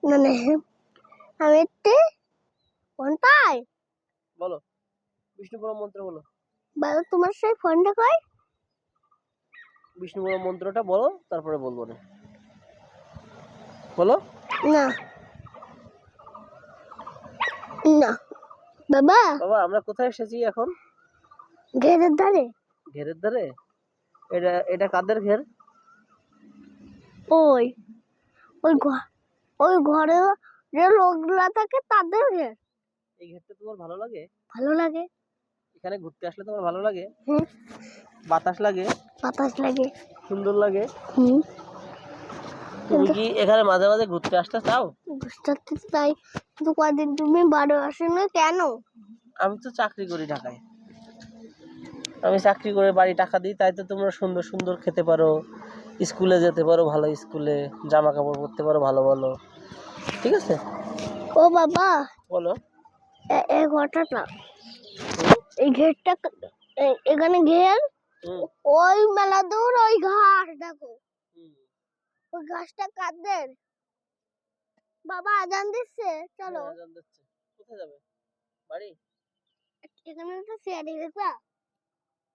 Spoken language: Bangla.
না না আমি কোনটাই বলো, বিষ্ণুপুরম মন্ত্র বলো। বলো তোমার সেই ফোনটা কই? বিষ্ণুপুরম মন্ত্রটা বলো, তারপরে বলবো না। বলো। না না বাবা বাবা, আমরা কোথায় এসেছি এখন? ঘেরের ধারে। ঘেরের ধারে? এটা কাদের ঘের? ওই ওই ওই ঘরে যে লোকগুলা থাকে তাদের ঘের। এই ঘেরটা তোমার ভালো লাগে? ভালো লাগে। এখানে ঘুরতে আসলে তোমার ভালো লাগে? হুম। বাতাস লাগে? বাতাস লাগে। সুন্দর লাগে? হুম। তুমি কি এখানে মাঝে মাঝে ঘুরতে আসতে চাও? ঘুরতে তাই, কিন্তু কদিন তুমি বারো আসো না কেন? আমি তো চাকরি করি ঢাকায়। আমি চাকরি করে বাড়ি টাকা দিই, তাই তো তোমরা সুন্দর সুন্দর খেতে পারো, স্কুলে যেতে পারো, ভালো স্কুলে জামা কাপড় পরতে পারো ভালো ভালো। ঠিক আছে? ও বাবা বলো। এই ঘরটা, এই ঘেরটা, এখানে ঘের, ওই মেলা দূর ওই ঘাস দেখো, ওই ঘাসটা কাদের? বাবা আজান দিচ্ছে, চলো। আজান দিচ্ছে। কোথায় যাবে? বাড়ি? এখানে একটা চেয়ার দেখবা?